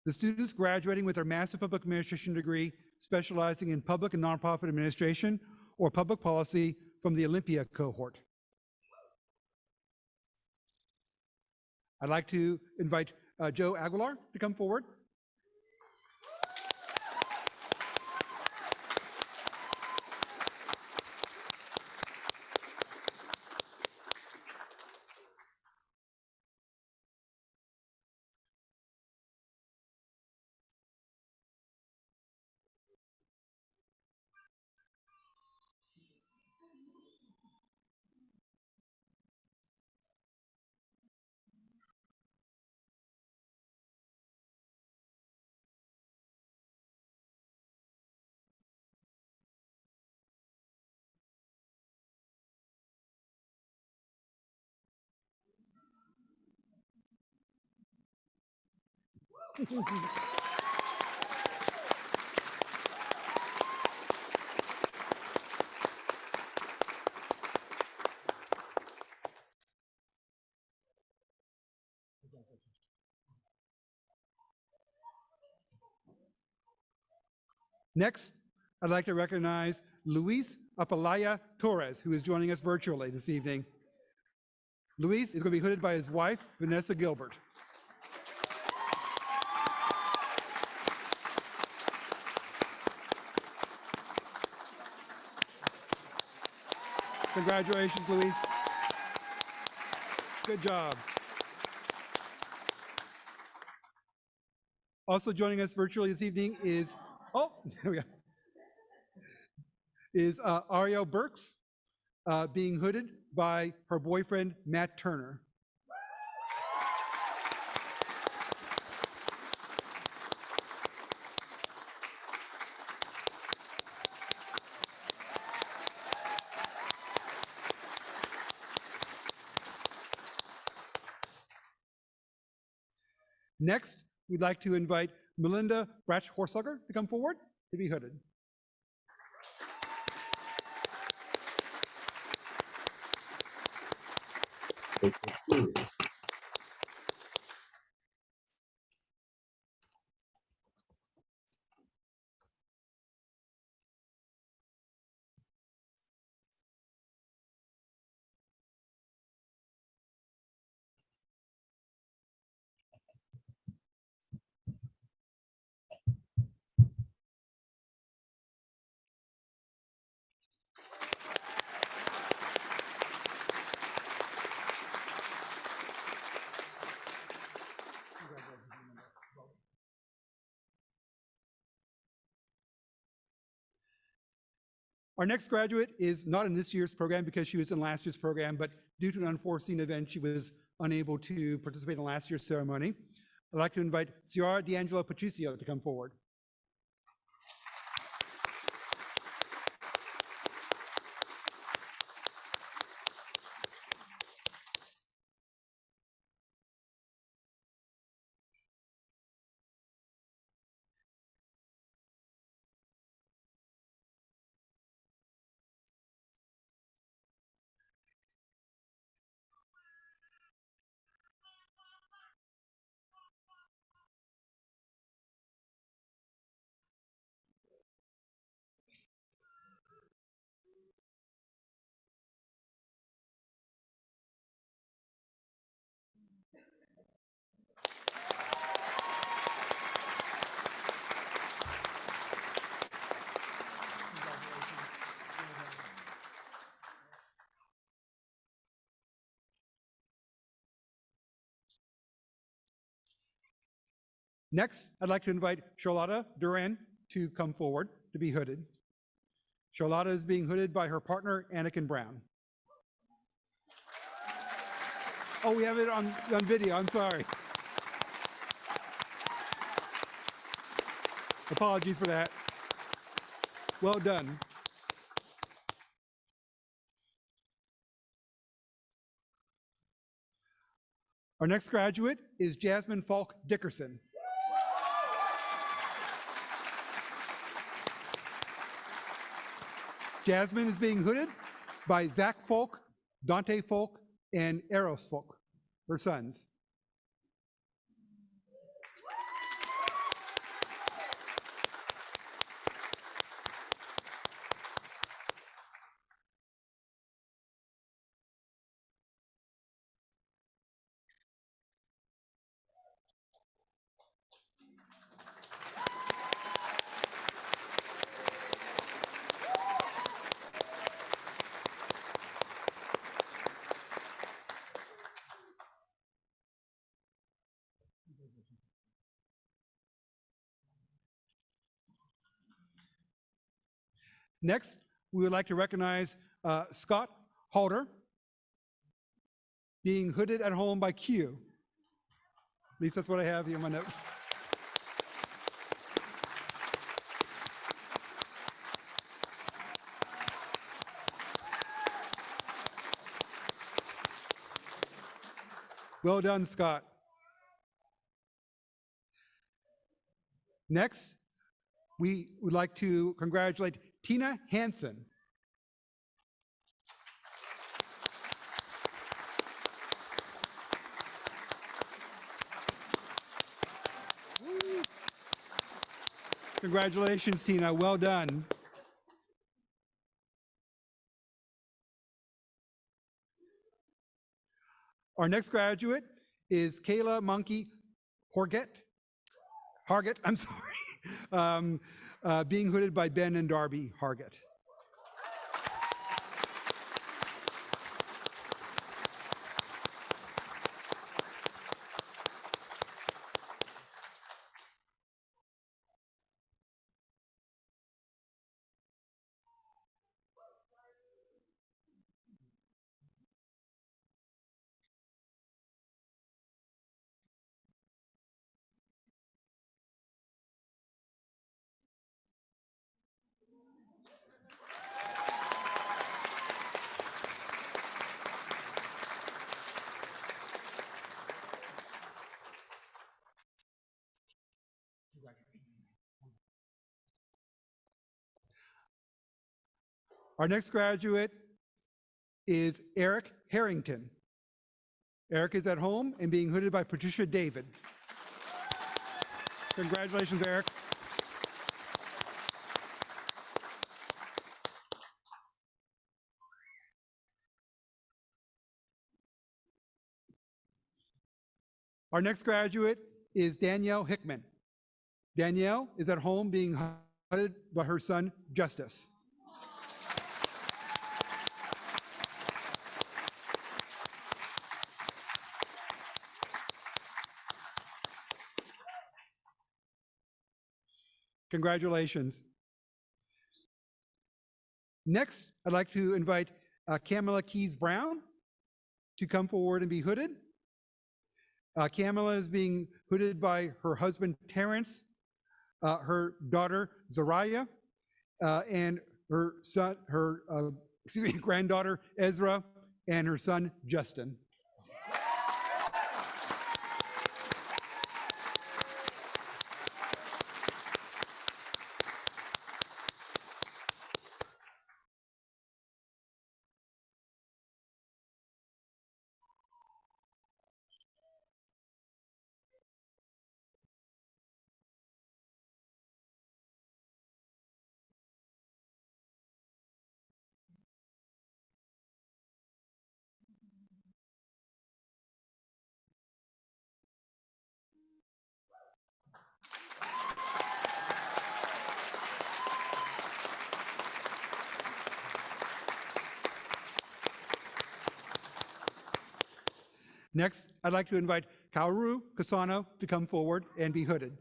the students graduating with their Master of Public Administration degree, specializing in public and nonprofit administration or public policy from the Olympia cohort. I'd like to invite Joe Aguilar to come forward. Next, I'd like to recognize Luis Apalaya Torres, who is joining us virtually this evening. Luis is going to be hooded by his wife, Vanessa Gilbert. Congratulations, Luis. Good job. Also joining us virtually this evening is, there we go, is Ariel Burks, being hooded by her boyfriend, Matt Turner. Next, we'd like to invite Melinda Bratch-Horsager to come forward to be hooded. Our next graduate is not in this year's program because she was in last year's program, but due to an unforeseen event, she was unable to participate in last year's ceremony. I'd like to invite Ciara D'Angelo Patricio to come forward. Next, I'd like to invite Charlotta Duran to come forward to be hooded. Charlotta is being hooded by her partner, Anakin Brown. Oh, we have it on video, I'm sorry. Apologies for that. Well done. Our next graduate is Jasmine Falk Dickerson. Jasmine is being hooded by Zach Falk, Dante Falk, and Eros Falk, her sons. Next, we would like to recognize Scott Halter, being hooded at home by Q. At least that's what I have here in my notes. Well done, Scott. Next, we would like to congratulate Tina Hansen. Woo. Congratulations, Tina. Well done. Our next graduate is Kayla Monkey Hargett, I'm sorry, being hooded by Ben and Darby Hargett. Our next graduate is Eric Harrington. Eric is at home and being hooded by Patricia David. Congratulations, Eric. Our next graduate is Danielle Hickman. Danielle is at home being hooded by her son, Justice. Congratulations. Next, I'd like to invite Kamala Keys Brown to come forward and be hooded. Kamala is being hooded by her husband, Terrence, her daughter, Zariah, and her son, granddaughter, Ezra, and her son, Justin. Next, I'd like to invite Kaoru Kasano to come forward and be hooded.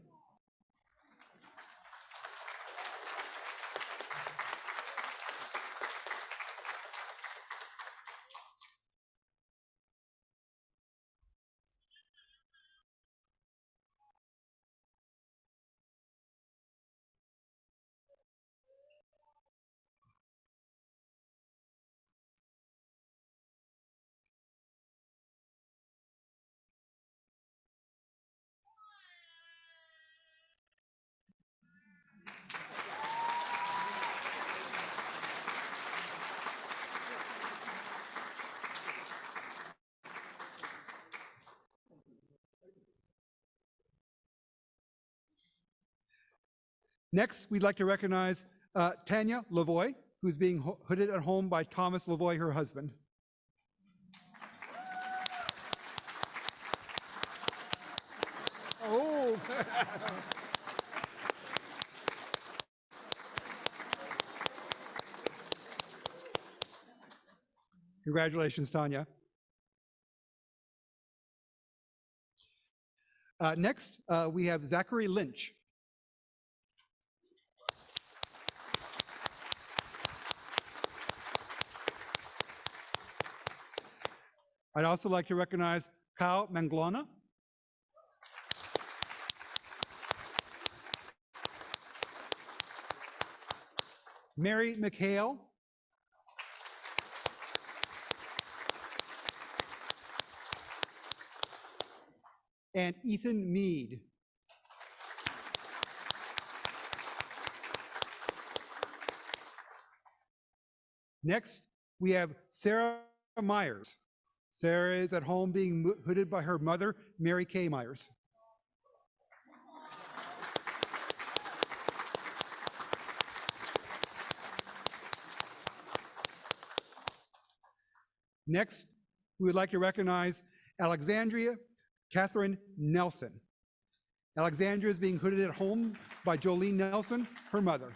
Next, we'd like to recognize Tanya Lavoy, who's being hooded at home by Thomas Lavoy, her husband. Oh. Congratulations, Tanya. Next, we have Zachary Lynch. I'd also like to recognize Kyle Manglona. Mary McHale. And Ethan Mead. Next, we have Sarah Myers. Sarah is at home being hooded by her mother, Mary Kay Myers. Next, we would like to recognize Alexandria Catherine Nelson. Alexandria is being hooded at home by Jolene Nelson, her mother.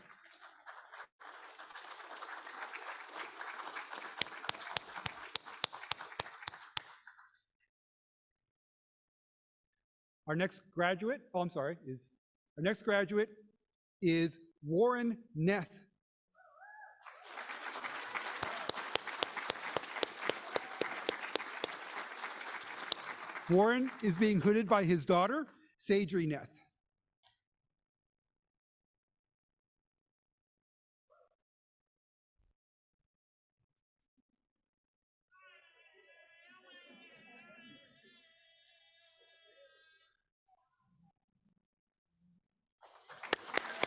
Our next graduate is Warren Neth. Warren is being hooded by his daughter, Sadri Neth.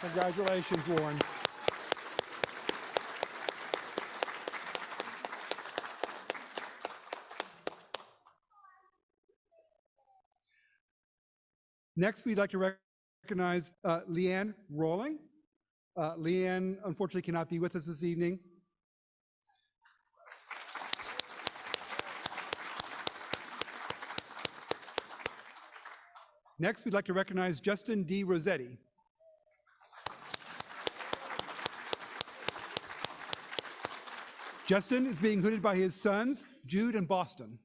Congratulations, Warren. Next, we'd like to recognize Leanne Rolling. Leanne unfortunately cannot be with us this evening. Next, we'd like to recognize Justin D. Rossetti. Justin is being hooded by his sons, Jude and Boston.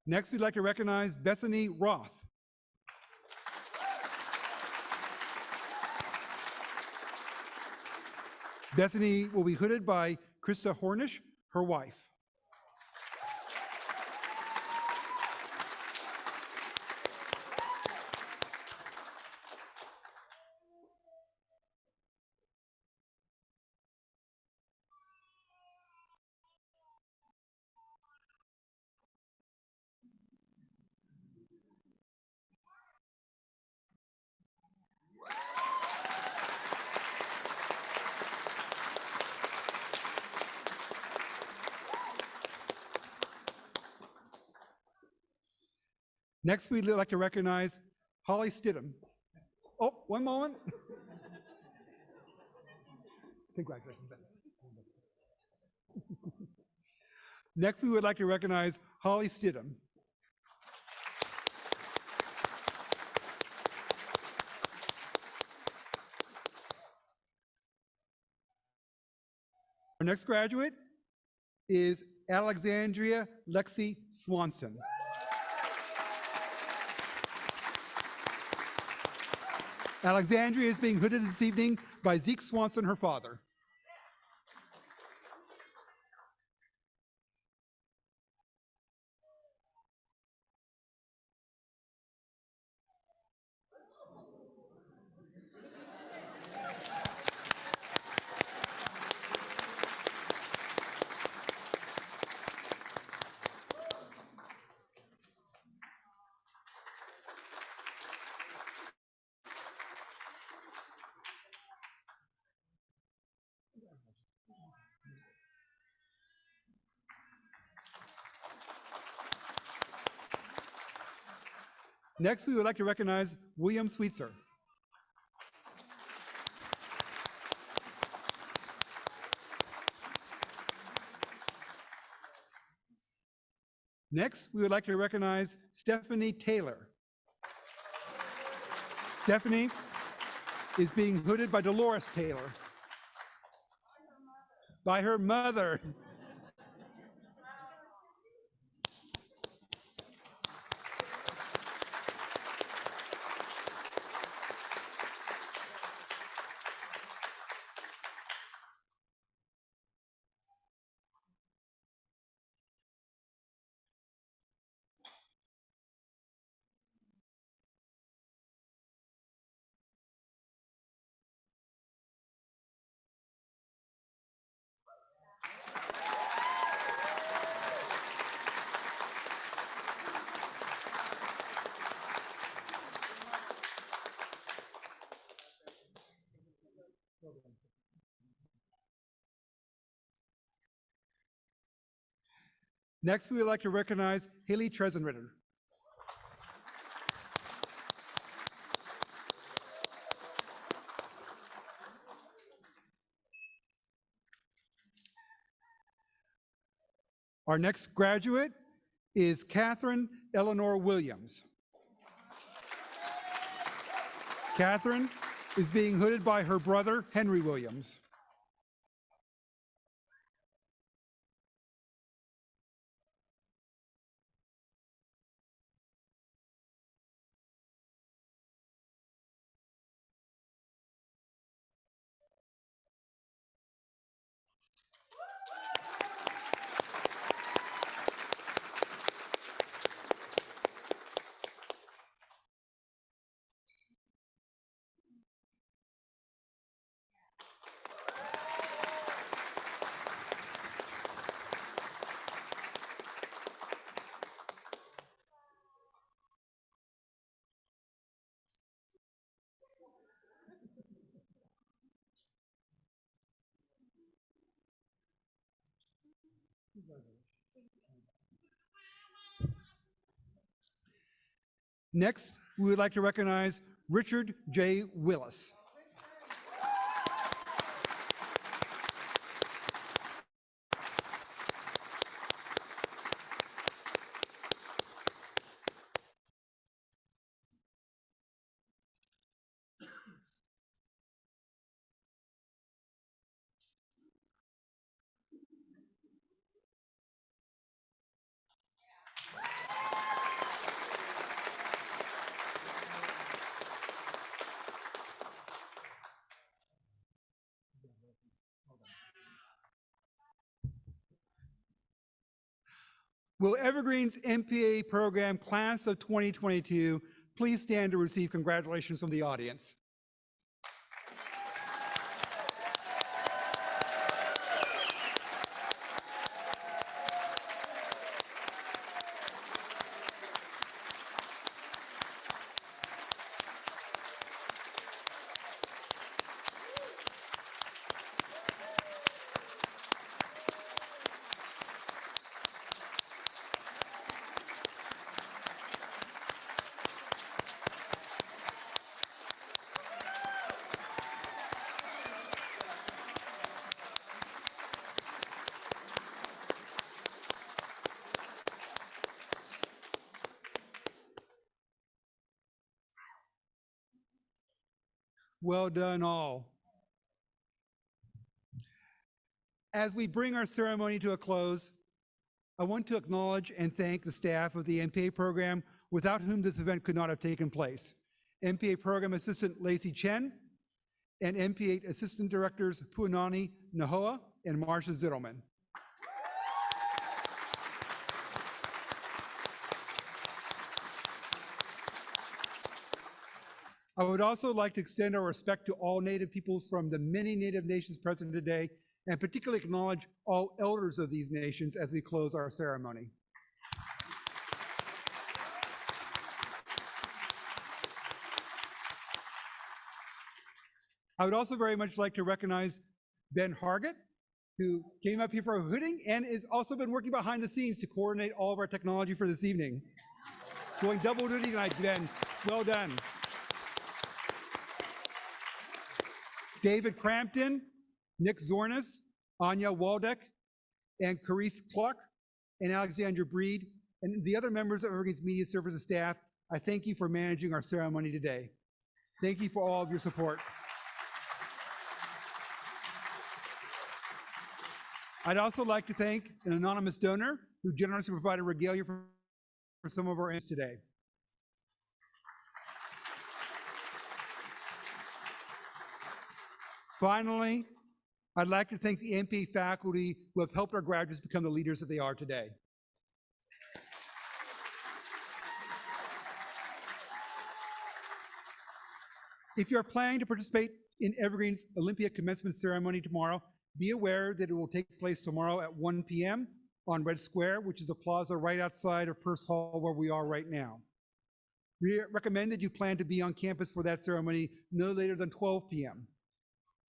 Next, we'd like to recognize Bethany Roth. Bethany will be hooded by Krista Hornish, her wife. Next, we'd like to recognize Holly Stidham. Oh, one moment. Congratulations, Ben. Next, we would like to recognize Holly Stidham. Our next graduate is Alexandria Lexi Swanson. Alexandria is being hooded this evening by Zeke Swanson, her father. Next, we would like to recognize William Sweetser. Next, we would like to recognize Stephanie Taylor. Stephanie is being hooded by Dolores Taylor. By her mother. Next, we would like to recognize Haley Tresenritter. Our next graduate is Catherine Eleanor Williams. Catherine is being hooded by her brother, Henry Williams. Next, we would like to recognize Richard J. Willis. Will Evergreen's MPA program class of 2022 please stand to receive congratulations from the audience? Well done, all. As we bring our ceremony to a close, I want to acknowledge and thank the staff of the MPA program, without whom this event could not have taken place. MPA Program Assistant Lacey Chen and MPA Assistant Directors Puanani Nahoa and Marsha Zittelman. I would also like to extend our respect to all Native peoples from the many Native nations present today, and particularly acknowledge all elders of these nations as we close our ceremony. I would also very much like to recognize Ben Hargett, who came up here for a hooding and has also been working behind the scenes to coordinate all of our technology for this evening. Going double duty tonight, Ben. Well done. David Crampton, Nick Zornis, Anya Waldeck, and Carice Clark, and Alexandra Breed, and the other members of Evergreen's Media Services staff, I thank you for managing our ceremony today. Thank you for all of your support. I'd also like to thank an anonymous donor who generously provided regalia for some of our ends today. Finally, I'd like to thank the MPA faculty who have helped our graduates become the leaders that they are today. If you're planning to participate in Evergreen's Olympia commencement ceremony tomorrow, be aware that it will take place tomorrow at 1 p.m. on Red Square, which is the plaza right outside of Purse Hall where we are right now. We recommend that you plan to be on campus for that ceremony no later than 12 p.m.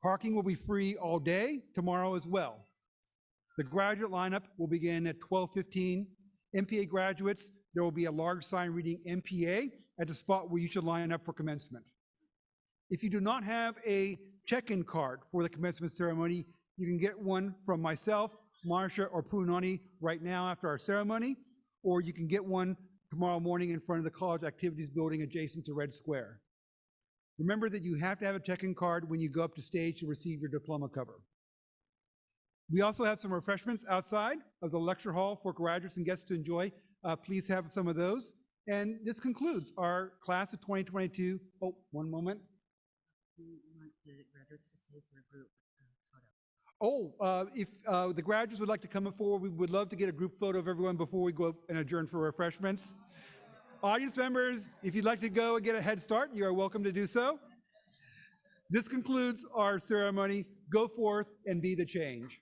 Parking will be free all day tomorrow as well. The graduate lineup will begin at 12:15. MPA graduates, there will be a large sign reading MPA at the spot where you should line up for commencement. If you do not have a check-in card for the commencement ceremony, you can get one from myself, Marsha, or Puanani right now after our ceremony, or you can get one tomorrow morning in front of the college activities building adjacent to Red Square. Remember that you have to have a check-in card when you go up to stage to receive your diploma cover. We also have some refreshments outside of the lecture hall for graduates and guests to enjoy. Please have some of those. And this concludes our class of 2022. Oh, one moment. We want the graduates to stay for a group photo. Oh, if the graduates would like to come forward, we would love to get a group photo of everyone before we go and adjourn for refreshments. Audience members, if you'd like to go and get a head start, you are welcome to do so. This concludes our ceremony. Go forth and be the change.